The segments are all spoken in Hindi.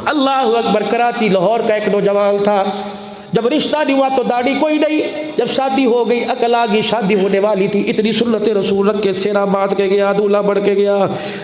अल्लाह अकबर। कराची लाहौर का एक नौजवान था, जब रिश्ता नहीं हुआ तो दाढ़ी कोई नहीं, जब शादी हो गई अकल आ गई, शादी होने वाली थी, इतनी सुन्नत रसूल रख के सेरा बांध के गया, दूल्हा बढ़ के गया।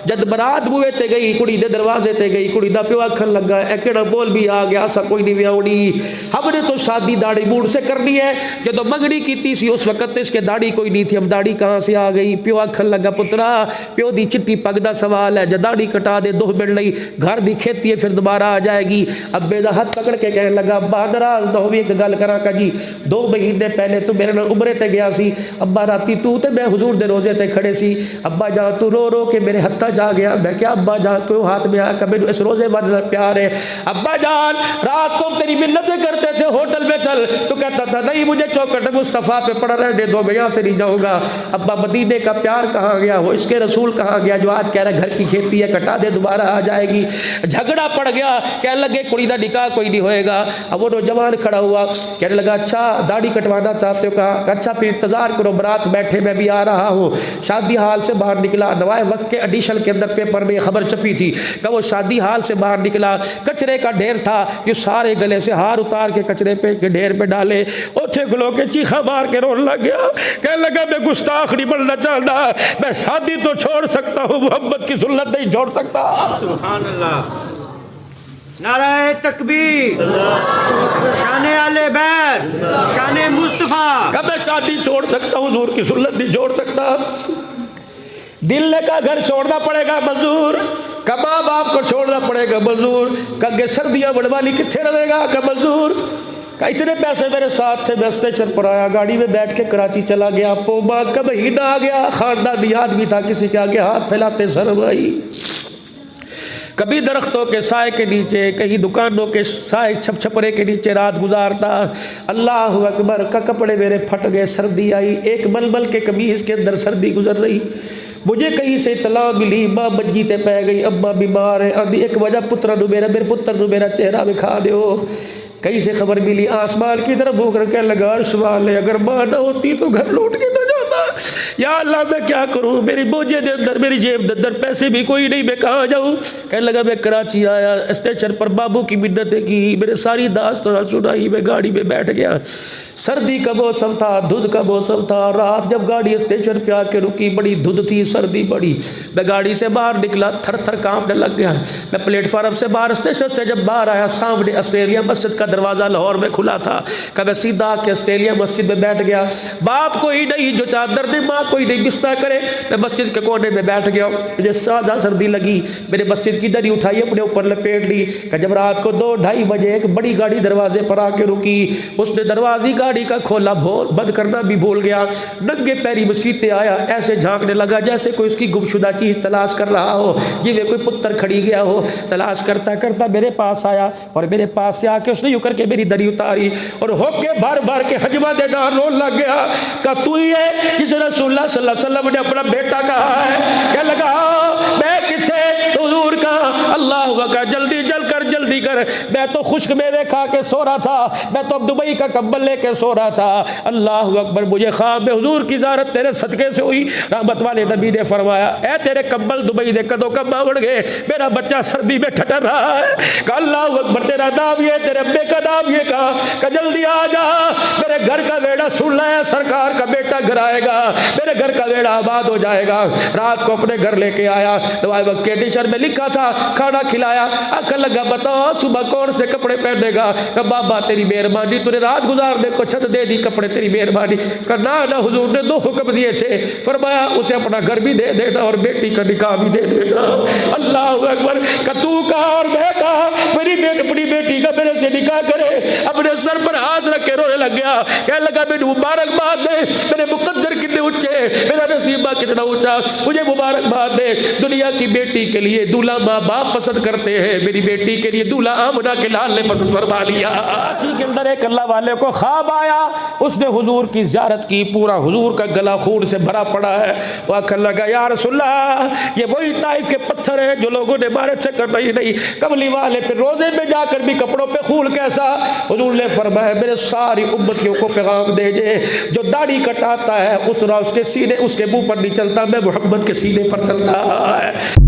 जब बारात बुए ते गई, कुड़ी दे दरवाजे ते गई, कुड़ी दा प्यो आखन लगा एकड़ा बोल भी आ गया, सा कोई नहीं व्याउनी, हमने तो शादी दाढ़ी बूढ़ से करनी है। जब मंगनी की सी उस वक्त इसके दाढ़ी कोई नहीं थी, हम दाढ़ी कहाँ से आ गई। प्यो आखन लगा पुत्रा प्यो दी चिट्टी पग दा सवाल है, जब दाढ़ी कटा दे 2 मिनट लई घर दी खेती है फिर दोबारा आ जाएगी। अब्बे दा हाथ पकड़ के कहने लगा अब्बा नाराज ना होवी, एक गल करा का जी 2 महीने पहले तू मेरे नाल उमरे ते गया सी, अब्बा राती तू ते मैं हुजूर दे रोजे ते खड़े सी, अब्बा जान तू रो रो के मेरे हत्था जा गया। मैं क्या अब्बा जान तू हाथ में आया मैनू इस रोजे वाले प्यार है। अब्बा जान रात को तेरी मिन्नतें करते थे होटल में चल, तो कहता था नहीं मुझे चौखट मुस्तफ़ा पे पड़ा रहने दो, मैं यहाँ से नहीं जाऊँगा। अब्बा मदीने का प्यार कहाँ गया, वो इसके रसूल कहाँ गया जो आज कह रहा घर की खेती है कटा दे दोबारा आ जाएगी। झगड़ा पड़ गया, कहने लगे कुड़ी दा निकाह कोई नहीं होएगा। अब वो नौजवान खड़ा हुआ कहने लगा अच्छा दाढ़ी कटवाना चाहते हो, कहा अच्छा फिर इंतजार करो बारात बैठे मैं भी आ रहा हूँ। शादी हाल से बाहर निकला, नवाए वक्त के एडिशन के अंदर पेपर में खबर छपी थी कि वो शादी हाल से बाहर निकला, कचरे का ढेर था, ये सारे गले से हार उतार के कचरे पे के ढेर पे डाले, ओछे गलो के चीखा मार के रोने लग गया। कहने लगा मैं गुस्ताख नहीं बनना चाहता, मैं शादी तो छोड़ सकता हूँ, मोहब्बत की सुन्नत नहीं छोड़ सकता। सुभान अल्लाह, नाराए तकबीर, शाने आले बैत, शाने मुस्तफा। कब मैं शादी छोड़ सकता हूँ, हुजूर की सुन्नत नहीं छोड़ सकता। दिल का घर छोड़ना पड़ेगा मंजूर, का माँ बाप को छोड़ना पड़ेगा मंजूर, कगे सर्दियाँ बढ़वाली कितने रहेगा का मंजूर। का इतने पैसे मेरे साथ थे, मैं स्टेशन पर आया, गाड़ी में बैठ के कराची चला गया, पोमा का महीना आ गया, खानदानी आदमी था, किसी के आगे हाथ फैलाते शर्म आई। कभी दरख्तों के साए के नीचे, कहीं दुकानों के साए छपरे के नीचे रात गुजारता। अल्लाह अकबर का कपड़े मेरे फट गए, सर्दी आई, एक मलमल के कमीज के अंदर सर्दी गुजर रही। मुझे कहीं से इतला मिली माँ मंजी ते पै गई, अम्मा बीमार है, आदि एक वजह पुत्र मेरे पुत्र नु मेरा चेहरा दिखा दो। कहीं से खबर मिली आसमान की तरफ भूख रखे लगा सवाल है, अगर माँ न होती तो घर लौट के न जाता। या अल्लाह मैं क्या करूँ, मेरी बोझे के अंदर मेरी जेब के अंदर पैसे भी कोई नहीं, मैं कहाँ जाऊँ। कहने लगा मैं कराची आया, स्टेशन पर बाबू की मिन्नतें की, मेरे सारी दास्तान सुनाई, मैं गाड़ी में बैठ गया। सर्दी का मौसम था, धुंध का मौसम था। रात जब गाड़ी स्टेशन पे आके रुकी, बड़ी धुंध थी, सर्दी बड़ी। मैं गाड़ी से बाहर निकला, थर थर कांपने लग गया। मैं प्लेटफार्म से बाहर, स्टेशन से जब बाहर आया, सामने ऑस्ट्रेलिया मस्जिद का दरवाज़ा लाहौर में खुला था। कि मैं सीधा आके ऑस्ट्रेलिया मस्जिद में बैठ गया। बाप कोई नहीं जो चादर दे, माँ कोई नहीं बिस्तर करे, मैं मस्जिद के कोने में बैठ गया। मुझे सादा सर्दी लगी, मेरे मस्जिद की दरी उठाई, अपने ऊपर लपेट ली। कि जब रात को 2-2:30 बजे एक बड़ी गाड़ी दरवाजे पर आके रुकी, उसने दरवाजे गाड़ी का खोला, बंद करना भी भूल गया। नंगे पैरी मस्जिद पे आया, ऐसे झांकने लगा जैसे कोई उसकी गुमशुदा चीज तलाश कर रहा हो, जिसमें कोई पुत्र खड़ी गया हो। तलाश करता करता मेरे पास आया, और मेरे पास से आके उसने यूं करके मेरी दरी उतारी, और होके भर भर के हजमा दे डाल रोने लग गया। का तू ही है जिसे रसूलुल्लाह सल्लल्लाहु अलैहि वसल्लम ने अपना बेटा कहा है? क्या लगा मैं किथे हुजूर का, अल्लाह का जल्दी जल्दी कर, मैं तो खुश्क मेवे खा के सो रहा था, मैं तो दुबई का कंबल लेके सो रहा था। अल्लाह अकबर, मुझे ख्वाब में हुजूर की ज़ियारत तेरे सदके से हुई। रहमत वाले नबी ने फरमाया ए तेरे कंबल दुबई दे कदों कब बावड़ गए, मेरा बच्चा सर्दी में ठटर रहा है। अल्लाह अकबर, तेरा नाम ये, तेरे अब्बे का नाम ये, कहा जल्दी आ जा, मेरे घर का वेड़ा सुन लाया, सरकार का बेटा घर आएगा, मेरे घर का वेड़ा आबाद हो जाएगा। रात को अपने घर लेके आया, दवाई वक्त के डिशर में लिखा था, खाना खिलाया। अकल लगा बताओ सुबह कौन से कपड़े पहनेगा? बाबा तेरी मेहरबानी, तूने रात गुजारने को छत दे दी, कपड़े तेरी मेहरबानी। ना ना हुजूर ने 2 हुक्म दिए थे, फरमाया उसे अपना घर भी दे देना और बेटी का निकाह भी दे देना। अल्लाह अकबर, का तू कहा और मैं कहा, मेरी अपनी बेटी का मेरे से निकाह करे। अपने सर पर हाथ रख के रोने लग गया, कहने लगा मेरी मुबारकबाद दे, मेरे मुकद्दर कितने ऊंचे, मेरा नसीबा कितना ऊंचा, मुझे मुबारकबाद दे। दुनिया की बेटी के लिए दूल्हा माँ बाप पसंद करते हैं, मेरी बेटी के लिए दूल्हा आमना के लाल ने पसंद फरमा लिया। अच्छी के अंदर एक अल्लाह वाले को ख्वाब आया, उसने हुजूर की ज़ियारत की, पूरा हुजूर का गला खून से भरा पड़ा है। वह कहने लगा या रसूलल्लाह, ये वही ताइफ के पत्थर है जो लोगों ने मारे थे, नहीं कमली वाले पे रोजे में जाकर भी कपड़ों पे खून कैसा? हुजूर ने फरमाया मेरे सारी उम्मतियों को पैगाम दे जे, जो दाढ़ी कटाता है उस तरह उसके सीने उसके मुंह पर नहीं चलता, मैं मोहम्मद के सीने पर चलता है।